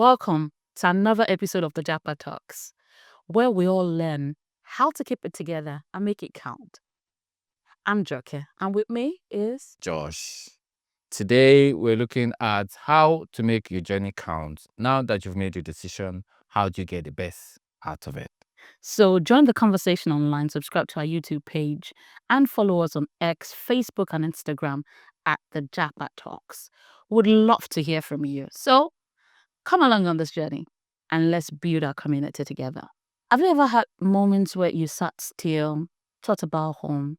Welcome to another episode of the Japa Talks, where we all learn how to keep it together and make it count. I'm Joke, and with me is Josh. Today, we're looking at how to make your journey count. Now that you've made your decision, how do you get the best out of it? So join the conversation online, subscribe to our YouTube page, and follow us on X, Facebook, and Instagram at the Japa Talks. Would love to hear from you. So come along on this journey and let's build our community together. Have you ever had moments where you sat still, thought about home,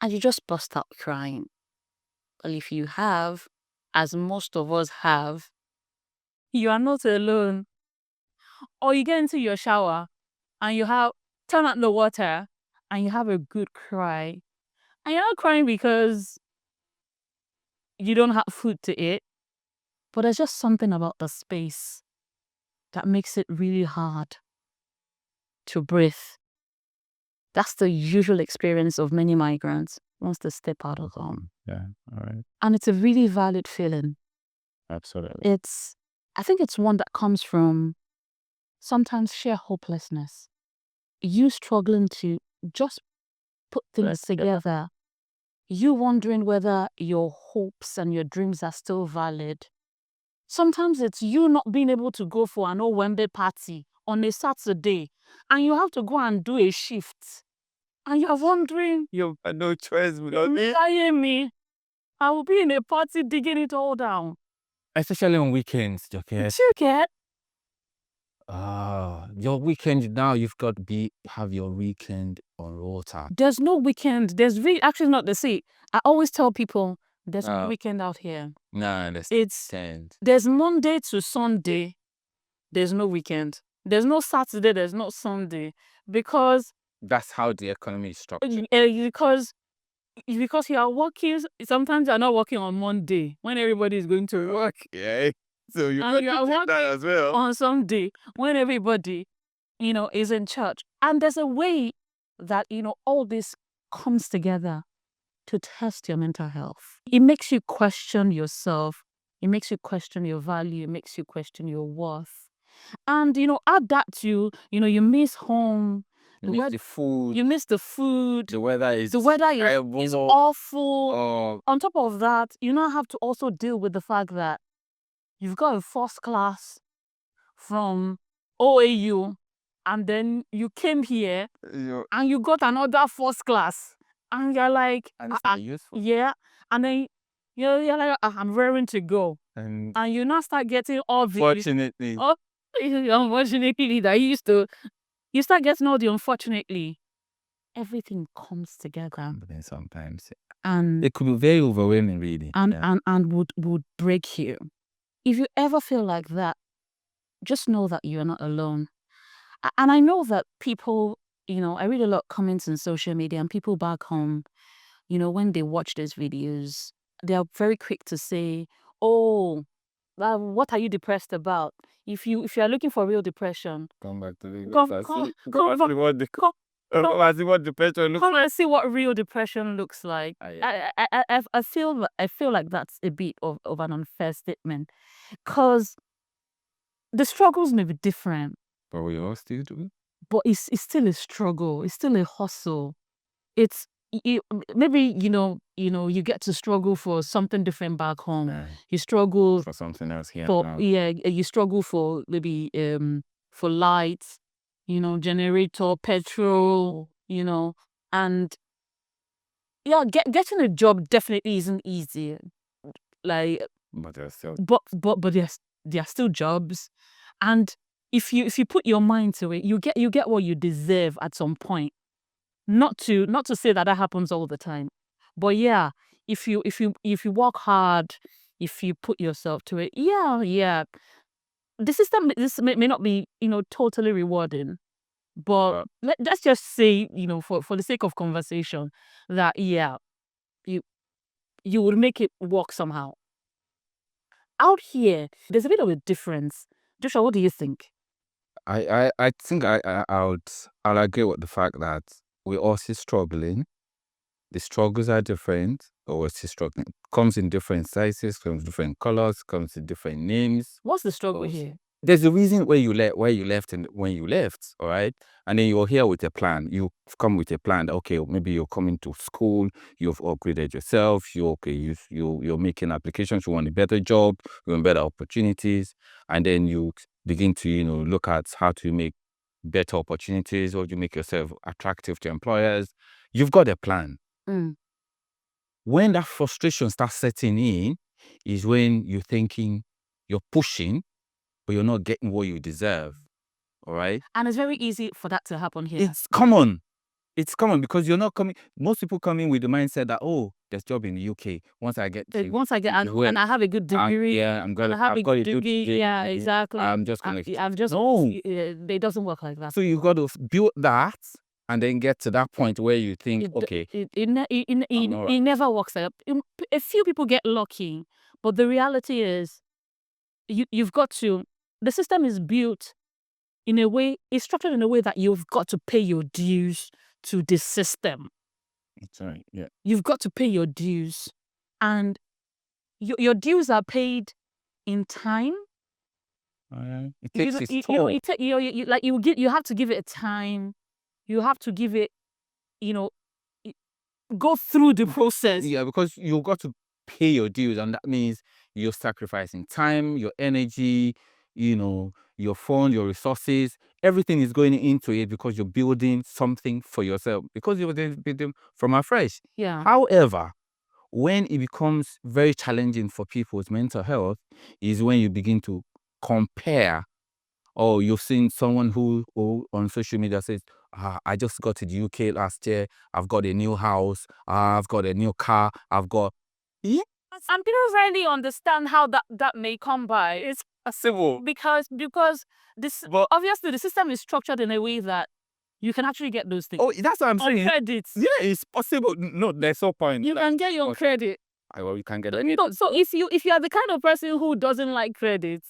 and you just burst out crying? Well, if you have, as most of us have, you are not alone. Or you get into your shower and you turn on the water and you have a good cry. And you're not crying because you don't have food to eat, but there's just something about the space that makes it really hard to breathe. That's the usual experience of many migrants once they step out of home. Yeah, all right. And it's a really valid feeling. Absolutely. I think it's one that comes from sometimes sheer hopelessness. You struggling to just put things together. You wondering whether your hopes and your dreams are still valid. Sometimes it's you not being able to go for an Owembe party on a Saturday and you have to go and do a shift. And you're wondering, You have no choice without me. me. I will be in a party digging it all down. Especially on weekends, Joke. Do you get? Your weekend now, you've got to have your weekend on rota. There's no weekend. There's actually not the see. I always tell people there's no weekend out here. No, There's Monday to Sunday. There's no weekend. There's no Saturday. There's no Sunday because that's how the economy is structured. Because you are working. Sometimes you're not working on Monday when everybody is going to work. Yeah. So you are working that as well on Sunday when everybody, is in church. And there's a way that, all this comes together to test your mental health. It makes you question yourself. It makes you question your value. It makes you question your worth. And, add that to, you miss home. You miss the food. You miss the food. The weather is awful. On top of that, you now have to also deal with the fact that you've got a first class from OAU, and then you came here and you got another first class, and you're like, yeah, and then you're like, I'm raring to go, and you now start getting all the unfortunately that you start getting all the unfortunately. Everything comes together. Sometimes. And it could be very overwhelming, really. And would break you. If you ever feel like that, just know that you're not alone. And I know that people, I read a lot of comments on social media, and people back home, when they watch these videos, they are very quick to say, oh, what are you depressed about? If you are looking for real depression, come back to the come and see what real depression looks like. I feel like that's a bit of an unfair statement, because the struggles may be different, but we all still do it. But it's still a struggle. It's still a hustle. Maybe you get to struggle for something different back home. Yeah. You struggle for something else here. You struggle for maybe for lights, generator, petrol, and getting a job definitely isn't easy. Like, but there's still there are still jobs, and if you put your mind to it, you get what you deserve at some point. Not to say that happens all the time, but yeah, if you work hard, if you put yourself to it, yeah, this may not be totally rewarding, but let's just say for the sake of conversation that you would make it work somehow. Out here, there's a bit of a difference. Joshua, what do you think? I think I'll agree with the fact that we're also struggling. The struggles are different, but we're still struggling. Comes in different sizes, comes in different colors, comes in different names. What's the struggle here? there's a reason where you left and when you left, all right? And then you're here with a plan. You've come with a plan. Okay, maybe you're coming to school, you've upgraded yourself, you're making applications, you want a better job, you want better opportunities, and then you begin to, look at how to make better opportunities, or you make yourself attractive to employers. You've got a plan. When that frustration starts setting in is when you're thinking you're pushing, but you're not getting what you deserve. All right. And it's very easy for that to happen here. It's common. It's common because you're not coming. Most people come in with the mindset that, oh, there's job in the UK. Once I get and I have a good degree. I'm gonna have I've got a good degree. Yeah, exactly. I'm just gonna no. It doesn't work like that. So you've got to build that and then get to that point where you think, okay, it never works out. A few people get lucky, but the reality is, you've got to. The system is built in a way, it's structured in a way that you've got to pay your dues to the system. That's right. Yeah. You've got to pay your dues, and your dues are paid in time. It takes its toll. You have to give it a time. You have to give it, go through the process. Yeah, because you've got to pay your dues, and that means you're sacrificing time, your energy, your phone, your resources. Everything is going into it because you're building something for yourself, because you're building from afresh. Yeah. However, when it becomes very challenging for people's mental health is when you begin to compare. Oh, you've seen someone who on social media says, I just got to the UK last year. I've got a new house. I've got a new car. I've got... Yeah. And people rarely understand how that may come by. It's possible. Because this, obviously the system is structured in a way that you can actually get those things. Oh, that's what I'm saying. Credit. Yeah, it's possible. No, there's no point. You can get your credit. You can get it. So if you are the kind of person who doesn't like credit,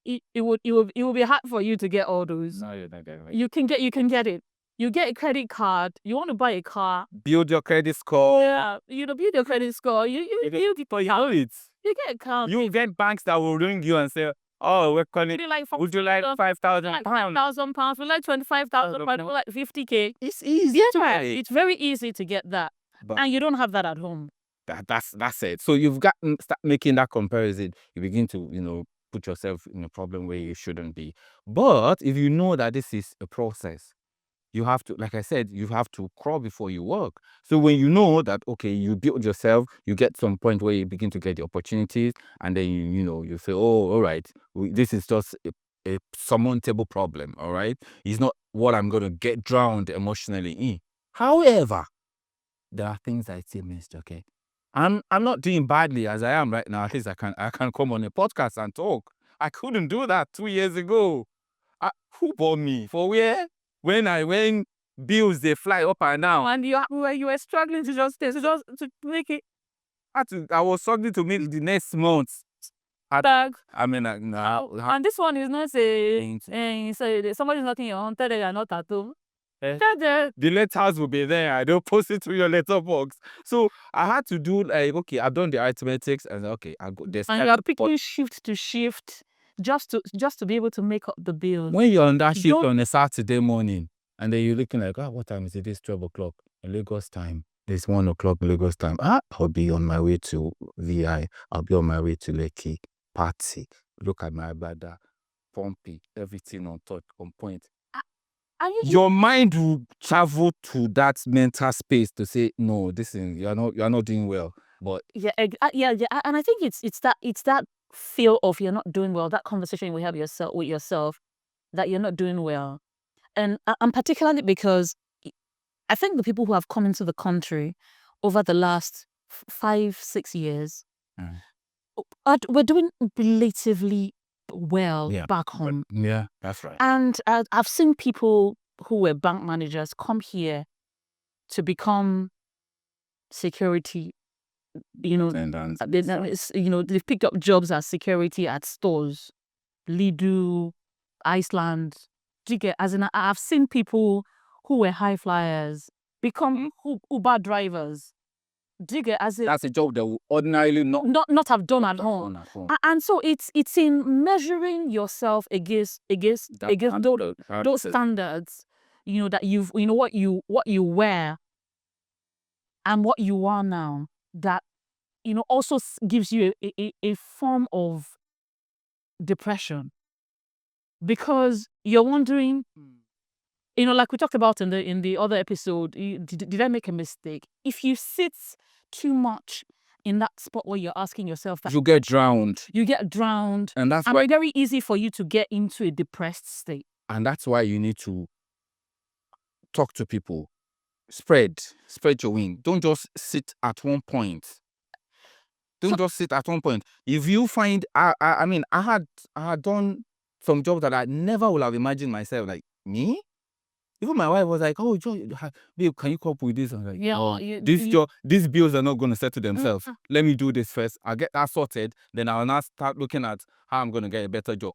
it will be hard for you to get all those. No, you're not getting it. You can get it. You get a credit card. You want to buy a car. Build your credit score. Yeah, build your credit score. You build it. You get a car. You get banks that will ring you and say, oh, we're calling. Would you like 5,000 pounds? £5,000. We like 25,000 pounds. We like 50K. It's easy. Yeah, it's very easy to get that, and you don't have that at home. That's it. So you've got to start making that comparison. You begin to put yourself in a problem where you shouldn't be. But if you know that this is a process, you have to, like I said, you have to crawl before you walk. So when you know that, okay, you build yourself, you get some point where you begin to get the opportunities, and then you say, oh, all right, this is just a surmountable problem. All right, it's not what I'm going to get drowned emotionally in. However, there are things I still missed. Okay, I'm not doing badly as I am right now. At least I can come on a podcast and talk. I couldn't do that 2 years ago. Who bought me for where? When bills they fly up and down, and you were struggling to make it. I was struggling to make the next month. Bag. I mean, no. And this one is not saying somebody's knocking your home, tell them you're not at home. The letters will be there. I don't post it to your letterbox. So I had to do okay, I've done the arithmetics, and okay, I got this. And you're picking shift to shift just to be able to make up the bills. When you're on that shift on a Saturday morning, and then you're looking like, what time is it? It's 12 o'clock in Lagos time. It's 1 o'clock in Lagos time. I'll be on my way to VI. I'll be on my way to Lekki party. Look at my brother, pumpy, everything on point. Your mind will travel to that mental space to say, no, you're not doing well. But yeah, and I think it's that feel of you're not doing well, that conversation we have with yourself, that you're not doing well. And particularly because I think the people who have come into the country over the last 5-6 years, we're doing relatively well back home. Yeah, that's right. And I've seen people who were bank managers come here to become security. They've picked up jobs as security at stores, Lidl, Iceland. I've seen people who were high flyers become Uber drivers. Do you get as it That's a job that will ordinarily not have done at home. at home. And so it's in measuring yourself against those standards, that you've what you wear and what you are now, that also gives you a form of depression, because you're wondering, like we talked about in the other episode, did I make a mistake? If you sit too much in that spot where you're asking yourself that, you get drowned. And that's why very easy for you to get into a depressed state. And that's why you need to talk to people. Spread your wing. Don't just sit at one point. If you find, I mean, I had done some jobs that I never would have imagined myself. Like, me? Even my wife was like, "Oh, Joe, babe, can you cope with this?" I'm like, Yeah, "Oh, these bills are not going to settle themselves. Let me do this first. I'll get that sorted. Then I'll now start looking at how I'm going to get a better job."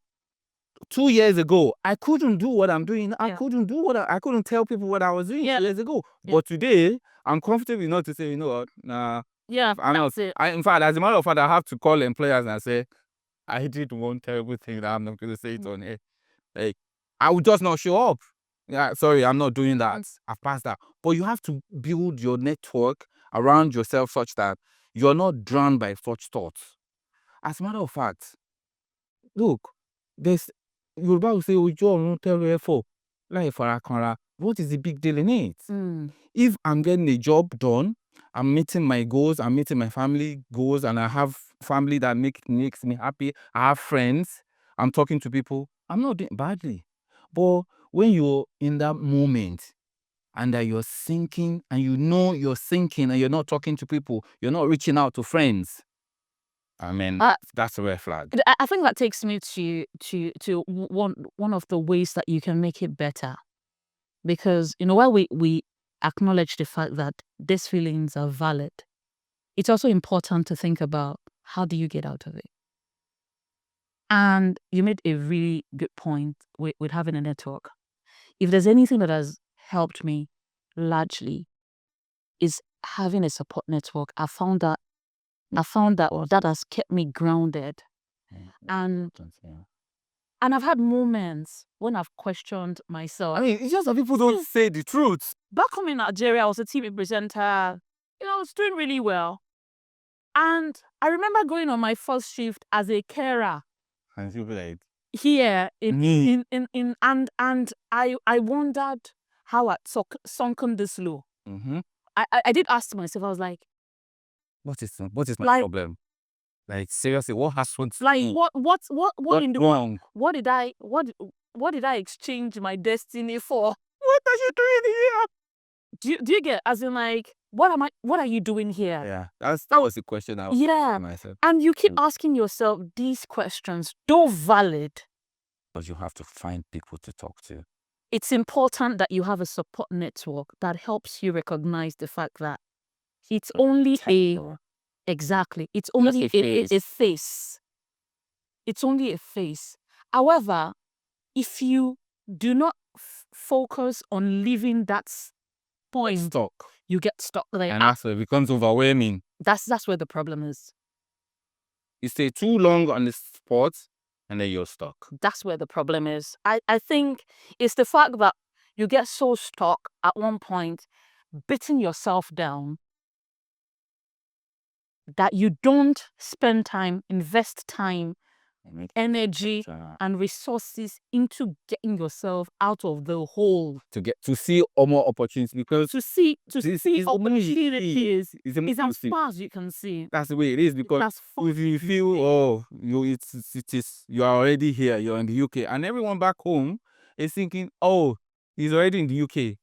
2 years ago, I couldn't do what I'm doing. I couldn't do I couldn't tell people what I was doing 2 years ago. But today, I'm comfortable enough to say, what? Nah. Yeah, that's it. In fact, as a matter of fact, I have to call employers and say, I did one terrible thing that I'm not going to say it on air. Like, I would just not show up. Yeah, sorry, I'm not doing that. I've passed that. But you have to build your network around yourself such that you're not drowned by such thoughts. As a matter of fact, look, there's Yoruba will say, Ojo Orun tell for like Farakanra. What is the big deal in it? If I'm getting a job done, I'm meeting my goals, I'm meeting my family goals, and I have family that makes me happy. I have friends, I'm talking to people, I'm not doing badly. But when you're in that moment and that you're sinking, and you're sinking, and you're not talking to people, you're not reaching out to friends, I mean, that's a red flag. I think that takes me to one of the ways that you can make it better, because while we acknowledge the fact that these feelings are valid, it's also important to think about, how do you get out of it? And you made a really good point with having a network. If there's anything that has helped me largely, is having a support network. I found that that has kept me grounded. And I've had moments when I've questioned myself. I mean, it's just that people don't say the truth. Back home in Nigeria, I was a TV presenter. I was doing really well. And I remember going on my first shift as a carer. And you'll be like, here and I wondered how I'd sunken this low. I did ask myself, I was like, what is my problem? Like, seriously, what has went what's wrong? What did I exchange my destiny for? What are you doing here? Do you get, as in, like, what are you doing here? Yeah, that was the question I was asking myself. And you keep asking yourself these questions, though valid. But you have to find people to talk to. It's important that you have a support network that helps you recognize the fact that it's only it's only a face. It's only a face. However, if you do not focus on leaving that point, you get stuck there. And that's where it becomes overwhelming. That's where the problem is. You stay too long on the spot, and then you're stuck. That's where the problem is. I think it's the fact that you get so stuck at one point, beating yourself down, that you don't spend time, invest time, energy, and resources into getting yourself out of the hole. To see more opportunities, because to see opportunities is as far as you can see. That's the way it is, because if you feel, you are already here, you're in the UK, and everyone back home is thinking, he's already in the UK.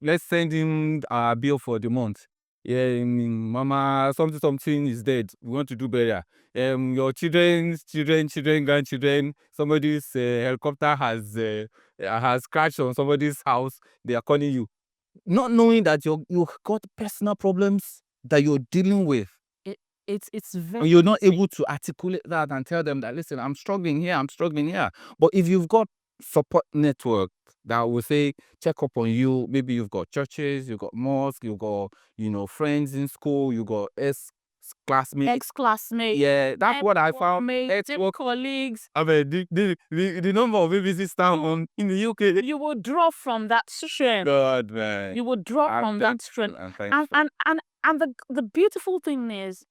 Let's send him a bill for the month. Yeah, mama, something is dead. We want to do better. Your children, grandchildren, somebody's helicopter has crashed on somebody's house. They are calling you, not knowing that you've got personal problems that you're dealing with. It's very, and you're not able to articulate that and tell them that, listen, I'm struggling here. But if you've got support network that will say check up on you. Maybe you've got churches, you've got mosques, you've got friends in school, you got classmates, ex-classmates, yeah, that's what I found. work colleagues. I mean, the number of babies down in the UK. You will draw from that strength. God, man. You will draw from that strength. And the beautiful thing is,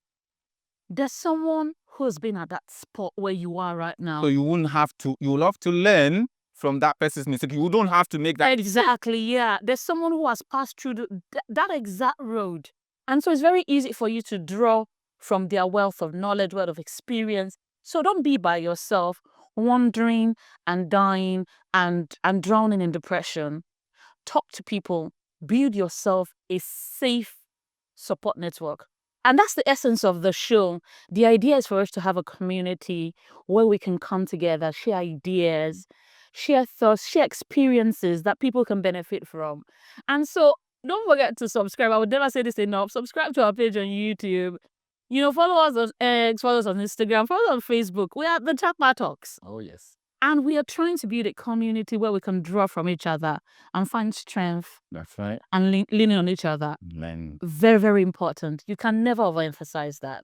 there's someone who's been at that spot where you are right now. So you wouldn't have to. You will have to learn from that person's mistake. You don't have to make that. Exactly. Yeah. There's someone who has passed through that exact road, and so it's very easy for you to draw from their wealth of knowledge, wealth of experience. So don't be by yourself, wandering and dying and drowning in depression. Talk to people. Build yourself a safe support network. And that's the essence of the show. The idea is for us to have a community where we can come together, share ideas, share thoughts, share experiences that people can benefit from. And so don't forget to subscribe. I would never say this enough. Subscribe to our page on YouTube. Follow us on X, follow us on Instagram, follow us on Facebook. We are the Japa Talks. Oh, yes. And we are trying to build a community where we can draw from each other and find strength. That's right. And leaning on each other. Learn. Very, very important. You can never overemphasize that.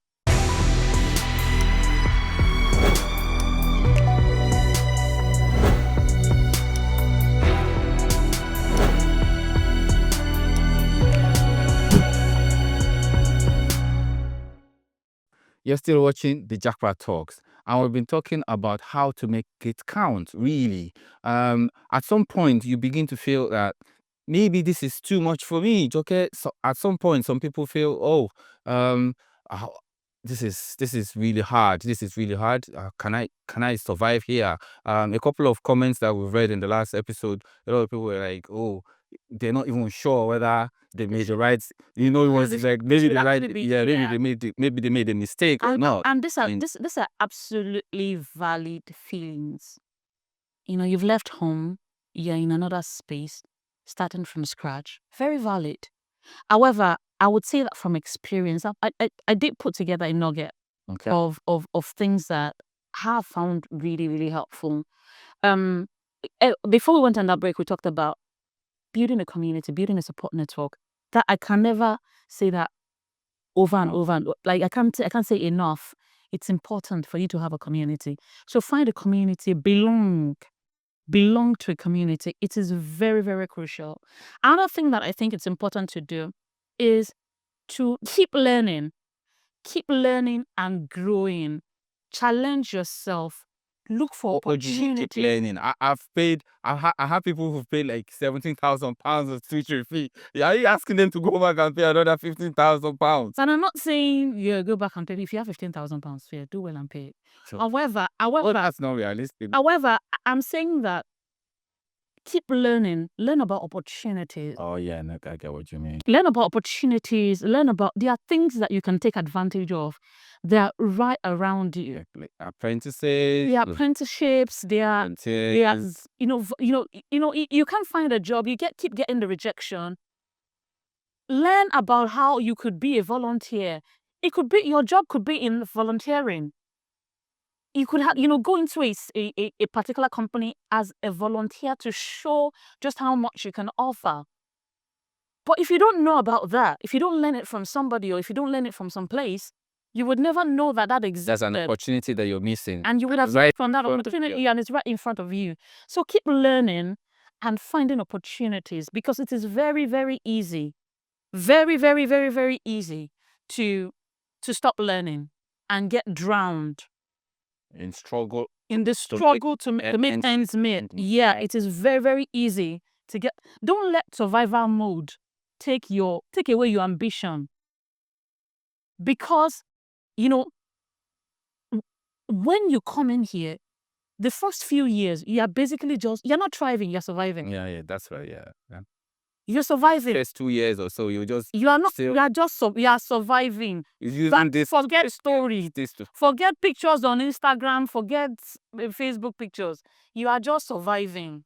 You're still watching the Japa Talks, and we've been talking about how to make it count, really. At some point, you begin to feel that maybe this is too much for me. Okay, so at some point, some people feel, oh, this is really hard. This is really hard. Can I survive here? A couple of comments that we've read in the last episode, a lot of people were like, oh, they're not even sure whether they made the right. It was like maybe the right. Yeah, maybe they made a mistake or not. And these are absolutely valid feelings. You've left home. You're in another space, starting from scratch. Very valid. However, I would say that from experience, I did put together a nugget of things that I have found really, really helpful. Before we went on that break, we talked about building a community, building a support network. That I can never say that over and over. Like I can't say enough. It's important for you to have a community. So find a community, belong to a community. It is very, very crucial. Another thing that I think it's important to do is to keep learning and growing. Challenge yourself. Look for opportunity. Learning. I have people who've paid like £17,000 of tuition fee. Are you asking them to go back and pay another £15,000? And I'm not saying go back and pay. If you have £15,000 fee, do well and pay it. Sure. However, that's not realistic. However, I'm saying that keep learning. Learn about opportunities. Oh yeah, no, I get what you mean. Learn about opportunities. There are things that you can take advantage of. They are right around you. Like apprentices. There are apprenticeships. You can't find a job. Keep getting the rejection. Learn about how you could be a volunteer. Your job could be in volunteering. You could have, go into a particular company as a volunteer to show just how much you can offer. But if you don't know about that, if you don't learn it from somebody or if you don't learn it from some place, you would never know that exists. There's an opportunity that you're missing. And you would have from that opportunity and it's right in front of you. So keep learning and finding opportunities because it is very, very easy. Very, very, very, very easy to stop learning and get drowned. In the struggle to make ends meet. Yeah, it is very, very easy to get. Don't let survival mode take away your ambition. Because, when you come in here, the first few years, you are basically you're not thriving, you're surviving. Yeah, that's right. Yeah. You're surviving. First 2 years or so, you are surviving. Forget stories. Forget pictures on Instagram. Forget Facebook pictures. You are just surviving.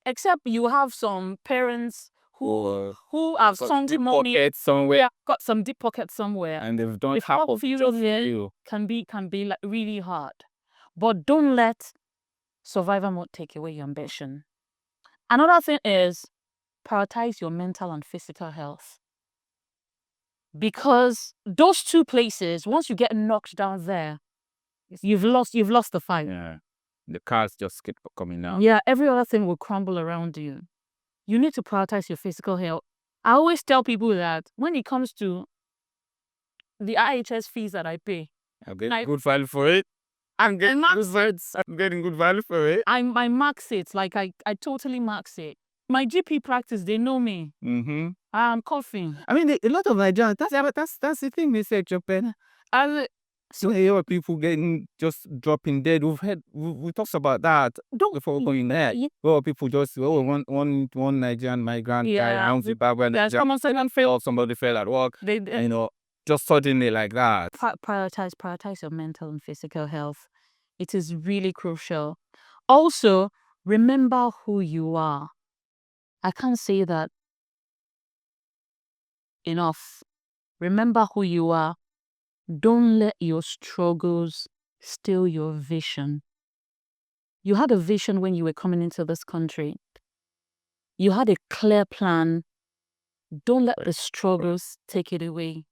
Except you have some parents who have some money somewhere. Got some deep pockets somewhere. And they've done half of you can be like really hard. But don't let survival mode take away your ambition. Another thing is prioritize your mental and physical health. Because those two places, once you get knocked down there, you've lost the fight. Yeah. The cars just keep coming out. Yeah, every other thing will crumble around you. You need to prioritize your physical health. I always tell people that when it comes to the IHS fees that I pay, I'm getting good value for it. I'm getting good value for it. I max it. Like I totally max it. My GP practice, they know me. Mm-hmm. I'm coughing. I mean, a lot of Nigerians. That's the thing, Mr. Japan. And so a lot of people getting just dropping dead. We talked about that before going there. A lot of people just one Nigerian migrant guy out Zimbabwe. Someone said fell. Somebody fell at work. Just suddenly like that. Prioritize your mental and physical health. It is really crucial. Also, remember who you are. I can't say that enough. Remember who you are. Don't let your struggles steal your vision. You had a vision when you were coming into this country. You had a clear plan. Don't let the struggles take it away.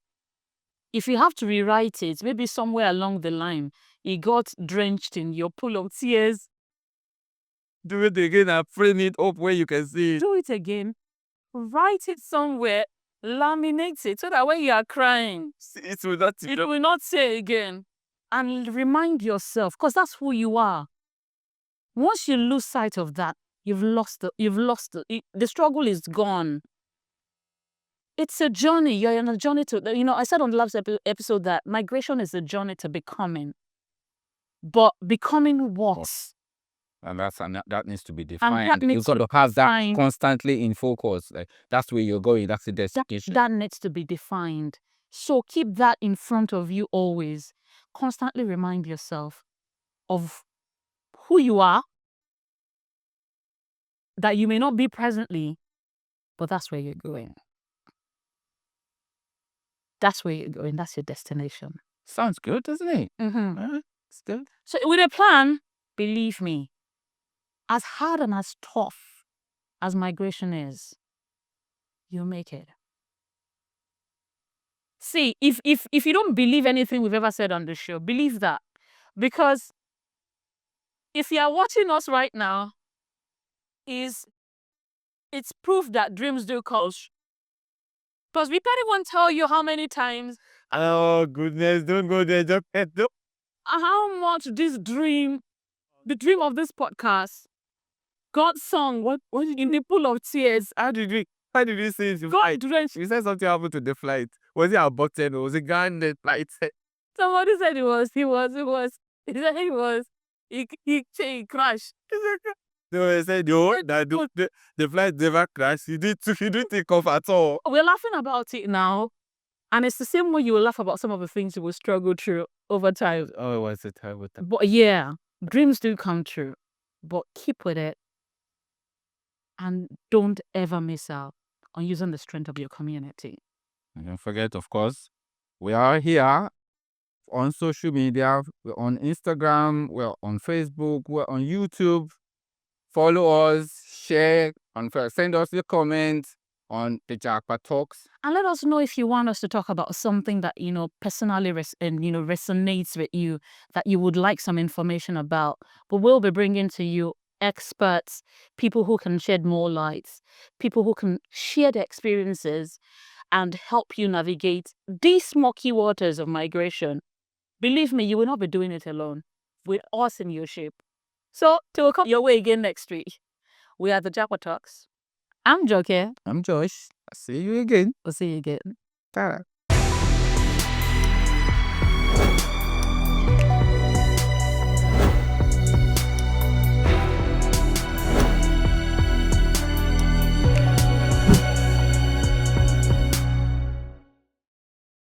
If you have to rewrite it, maybe somewhere along the line, it got drenched in your pool of tears. Do it again and frame it up where you can see it. Do it again. Write it somewhere. Laminate it so that when you are crying, it will not say again. And remind yourself, because that's who you are. Once you lose sight of that, you've lost the struggle is gone. It's a journey. You're on a journey to, I said on the last episode that migration is a journey to becoming. But becoming what? And that needs to be defined. You've got to have that constantly in focus. Like, that's where you're going. That's the destination. That needs to be defined. So keep that in front of you always. Constantly remind yourself of who you are, that you may not be presently, but that's where you're going. That's where you're going. That's your destination. Sounds good, doesn't it? Mm-hmm. It's good. So with a plan, believe me, as hard and as tough as migration is, you'll make it. See, if you don't believe anything we've ever said on the show, believe that. Because if you are watching us right now, it's proof that dreams do come. Because we can't even tell you how many times. Oh goodness, don't go there. Just how much this dream, the dream of this podcast, God sung what in the pool of tears. How did you say it? God drenched. You said something happened to the flight. Was it aborted or was it gone the flight? Somebody said he crashed. No, I said the flight never crashed. He didn't take off at all. We're laughing about it now. And it's the same way you will laugh about some of the things you will struggle through over time. Oh, it was a terrible time. But yeah, dreams do come true. But keep with it. And don't ever miss out on using the strength of your community. And don't forget, of course, we are here on social media. We're on Instagram. We're on Facebook. We're on YouTube. Follow us, share, and send us your comments on the Japa Talks. And let us know if you want us to talk about something that, personally resonates with you, that you would like some information about. But we'll be bringing to you experts, people who can shed more light, people who can share their experiences and help you navigate these murky waters of migration. Believe me, you will not be doing it alone. With us in your shape. So, till we come your way again next week, we are the Japa Talks. I'm Joke. I'm Josh. I'll see you again. We'll see you again. Ta-da.